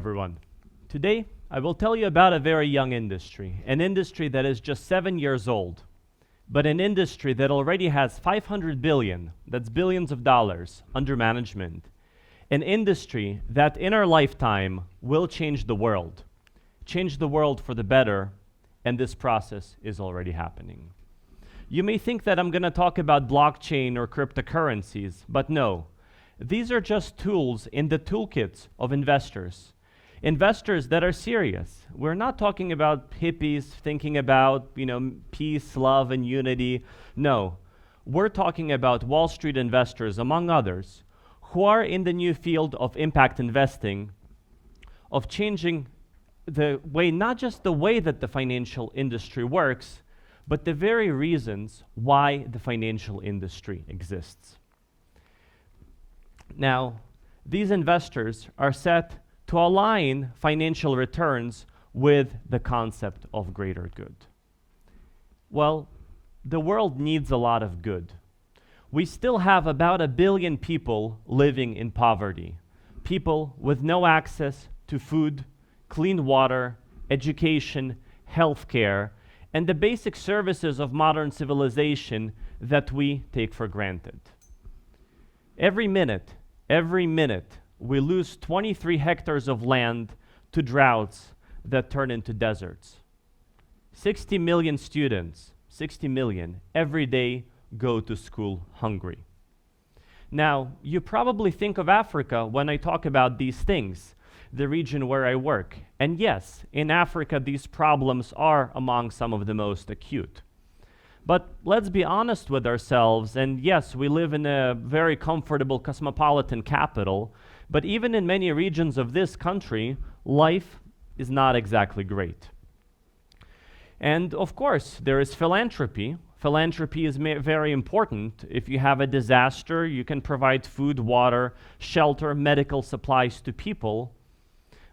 everyone. Today, I will tell you about a very young industry, an industry that is just 7 years old, but an industry that already has 500 billion, that's billions of dollars, under management. An industry that in our lifetime will change the world for the better, and this process is already happening. You may think that I'm going to talk about blockchain or cryptocurrencies, but no. These are just tools in the toolkits of investors. Investors that are serious. We're not talking about hippies thinking about, peace, love, and unity. No. We're talking about Wall Street investors, among others, who are in the new field of impact investing, of changing the way, not just the way that the financial industry works, but the very reasons why the financial industry exists. Now, these investors are set to align financial returns with the concept of greater good. Well, the world needs a lot of good. We still have about 1 billion people living in poverty, people with no access to food, clean water, education, healthcare, and the basic services of modern civilization that we take for granted. Every minute, we lose 23 hectares of land to droughts that turn into deserts. 60 million students, 60 million, every day go to school hungry. Now, you probably think of Africa when I talk about these things, the region where I work. And yes, in Africa, these problems are among some of the most acute. But let's be honest with ourselves, and yes, we live in a very comfortable cosmopolitan capital, but even in many regions of this country, life is not exactly great. And of course, there is philanthropy. Philanthropy is very important. If you have a disaster, you can provide food, water, shelter, medical supplies to people.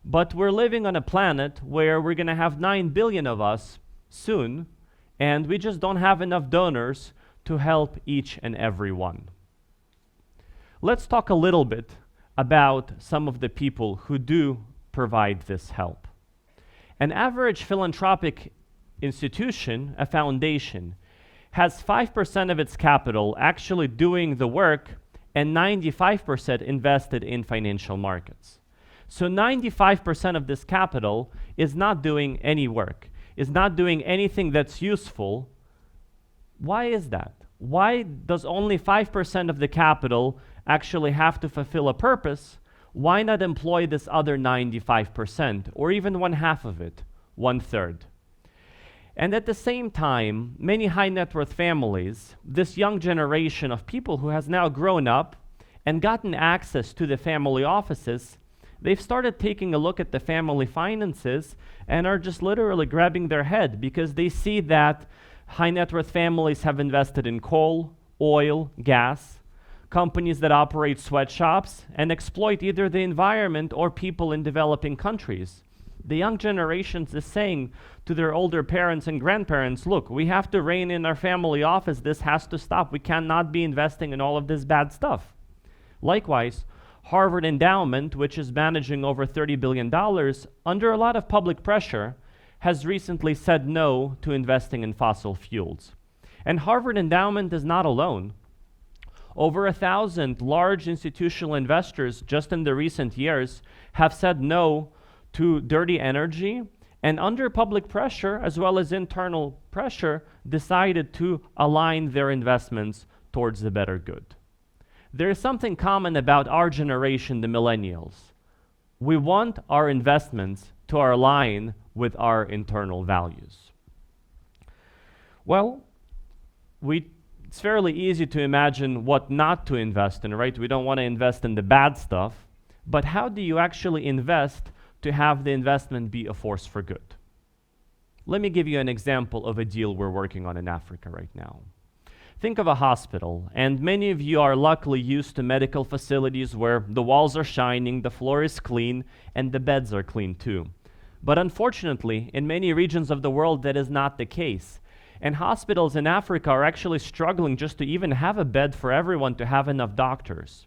But we're living on a planet where we're going to have 9 billion of us soon, and we just don't have enough donors to help each and every one. Let's talk a little bit about some of the people who do provide this help. An average philanthropic institution, a foundation, has 5% of its capital actually doing the work and 95% invested in financial markets. So 95% of this capital is not doing any work, is not doing anything that's useful. Why is that? Why does only 5% of the capital actually have to fulfill a purpose? Why not employ this other 95%, or even 1/2 of it, 1/3? And at the same time, many high net worth families, this young generation of people who has now grown up and gotten access to the family offices, they've started taking a look at the family finances and are just literally grabbing their head because they see that high net worth families have invested in coal, oil, gas, companies that operate sweatshops and exploit either the environment or people in developing countries. The young generations is saying to their older parents and grandparents, look, we have to rein in our family office. This has to stop. We cannot be investing in all of this bad stuff. Likewise, Harvard Endowment, which is managing over $30 billion, under a lot of public pressure, has recently said no to investing in fossil fuels. And Harvard Endowment is not alone. Over 1,000 large institutional investors just in the recent years have said no to dirty energy, and under public pressure, as well as internal pressure, decided to align their investments towards the better good. There is something common about our generation, the millennials. We want our investments to align with our internal values. Well, it's fairly easy to imagine what not to invest in, right? We don't want to invest in the bad stuff, but how do you actually invest to have the investment be a force for good? Let me give you an example of a deal we're working on in Africa right now. Think of a hospital, and many of you are luckily used to medical facilities where the walls are shining, the floor is clean, and the beds are clean too. But unfortunately, in many regions of the world, that is not the case. And hospitals in Africa are actually struggling just to even have a bed for everyone, to have enough doctors.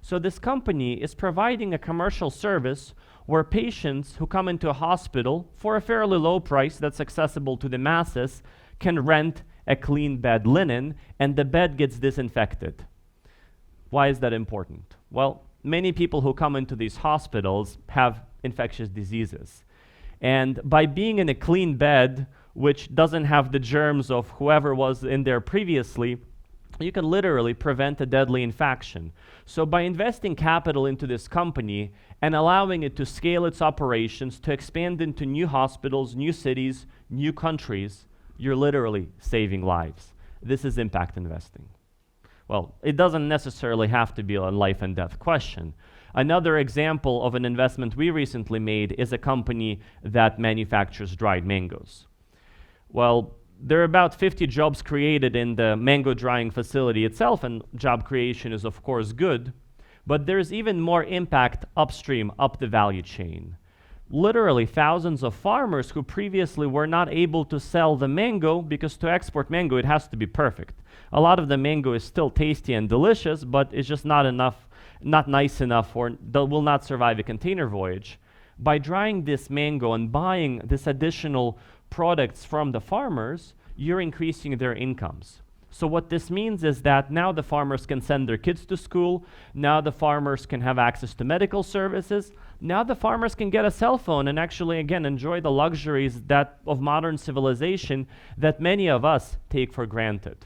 So this company is providing a commercial service where patients who come into a hospital for a fairly low price that's accessible to the masses can rent a clean bed linen, and the bed gets disinfected. Why is that important? Well, many people who come into these hospitals have infectious diseases. And by being in a clean bed, which doesn't have the germs of whoever was in there previously, you can literally prevent a deadly infection. So by investing capital into this company and allowing it to scale its operations, to expand into new hospitals, new cities, new countries, you're literally saving lives. This is impact investing. Well, it doesn't necessarily have to be a life and death question. Another example of an investment we recently made is a company that manufactures dried mangoes. Well, there are about 50 jobs created in the mango drying facility itself, and job creation is of course good, but there's even more impact upstream, up the value chain. Literally thousands of farmers who previously were not able to sell the mango, because to export mango it has to be perfect. A lot of the mango is still tasty and delicious, but it's just not nice enough, or will not survive a container voyage. By drying this mango and buying this additional products from the farmers, you're increasing their incomes. So what this means is that now the farmers can send their kids to school, now the farmers can have access to medical services, now the farmers can get a cell phone and actually, again, enjoy the luxuries of modern civilization that many of us take for granted.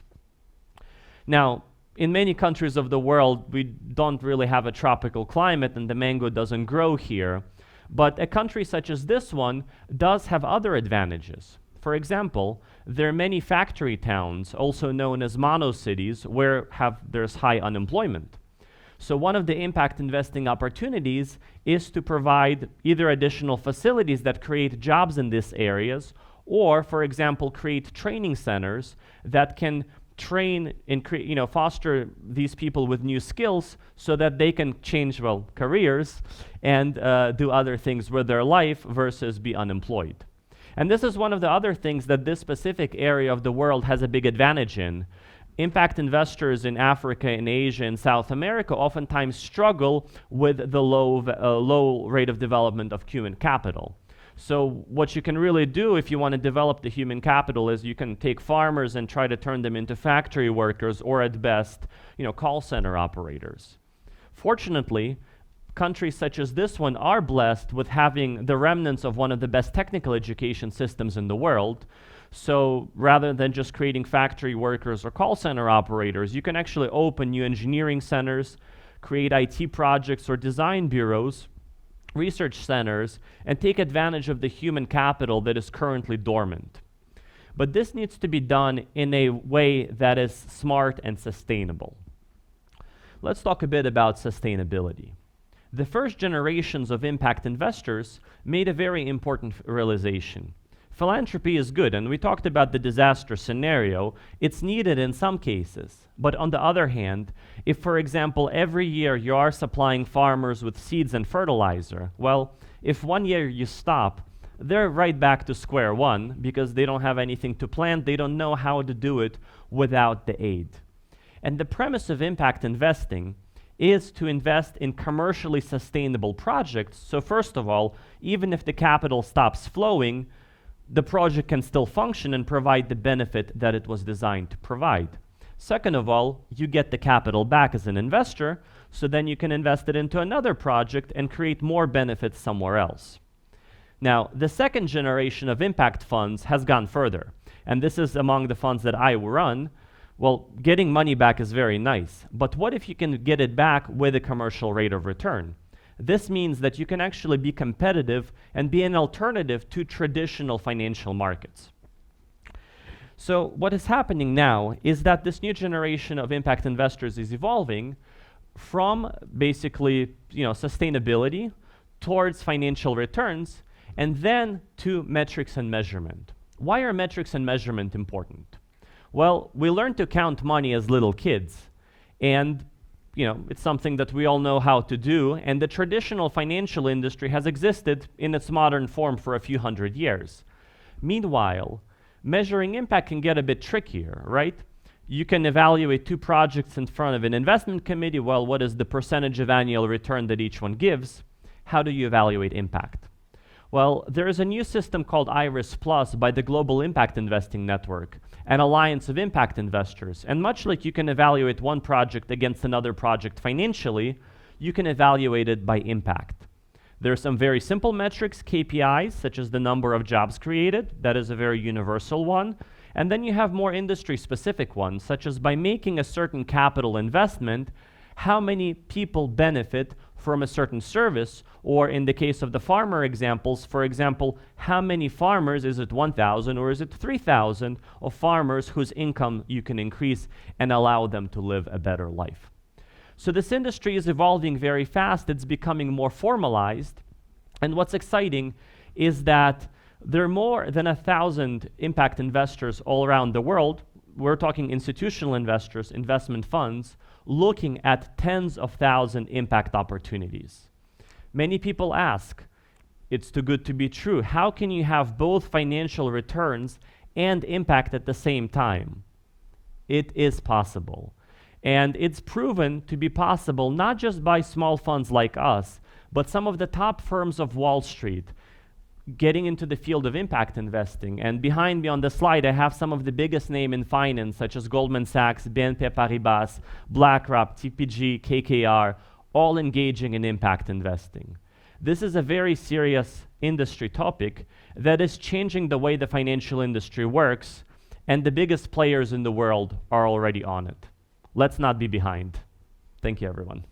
Now, in many countries of the world, we don't really have a tropical climate and the mango doesn't grow here. But a country such as this one does have other advantages. For example, there are many factory towns, also known as mono-cities, where there's high unemployment. So one of the impact investing opportunities is to provide either additional facilities that create jobs in these areas, or, for example, create training centers that can train and foster these people with new skills so that they can change, careers and do other things with their life versus be unemployed. And this is one of the other things that this specific area of the world has a big advantage in. Impact investors in Africa, in Asia, and South America oftentimes struggle with the low rate of development of human capital. So what you can really do if you want to develop the human capital is you can take farmers and try to turn them into factory workers, or at best, call center operators. Fortunately, countries such as this one are blessed with having the remnants of one of the best technical education systems in the world. So rather than just creating factory workers or call center operators, you can actually open new engineering centers, create IT projects or design bureaus, research centers, and take advantage of the human capital that is currently dormant. But this needs to be done in a way that is smart and sustainable. Let's talk a bit about sustainability. The first generations of impact investors made a very important realization. Philanthropy is good, and we talked about the disaster scenario. It's needed in some cases. But on the other hand, if, for example, every year you are supplying farmers with seeds and fertilizer, if 1 year you stop, they're right back to square one because they don't have anything to plant, they don't know how to do it without the aid. And the premise of impact investing is to invest in commercially sustainable projects. So first of all, even if the capital stops flowing, the project can still function and provide the benefit that it was designed to provide. Second of all, you get the capital back as an investor, so then you can invest it into another project and create more benefits somewhere else. Now, the second generation of impact funds has gone further, and this is among the funds that I run. Getting money back is very nice, but what if you can get it back with a commercial rate of return? This means that you can actually be competitive and be an alternative to traditional financial markets. So what is happening now is that this new generation of impact investors is evolving from basically, sustainability towards financial returns, and then to metrics and measurement. Why are metrics and measurement important? Well, we learn to count money as little kids, and it's something that we all know how to do, and the traditional financial industry has existed in its modern form for a few hundred years. Meanwhile, measuring impact can get a bit trickier, right? You can evaluate 2 projects in front of an investment committee. Well, what is the percentage of annual return that each one gives? How do you evaluate impact? Well, there is a new system called IRIS Plus by the Global Impact Investing Network, an alliance of impact investors. And much like you can evaluate one project against another project financially, you can evaluate it by impact. There are some very simple metrics, KPIs, such as the number of jobs created. That is a very universal one. And then you have more industry-specific ones, such as by making a certain capital investment, how many people benefit from a certain service, or in the case of the farmer examples, for example, how many farmers, is it 1,000 or is it 3,000 of farmers whose income you can increase and allow them to live a better life. So this industry is evolving very fast. It's becoming more formalized. And what's exciting is that there are more than 1,000 impact investors all around the world. We're talking institutional investors, investment funds, looking at tens of thousands impact opportunities. Many people ask, it's too good to be true. How can you have both financial returns and impact at the same time? It is possible. And it's proven to be possible not just by small funds like us, but some of the top firms of Wall Street getting into the field of impact investing. And behind me on the slide, I have some of the biggest names in finance, such as Goldman Sachs, BNP Paribas, BlackRock, TPG, KKR, all engaging in impact investing. This is a very serious industry topic that is changing the way the financial industry works, and the biggest players in the world are already on it. Let's not be behind. Thank you, everyone.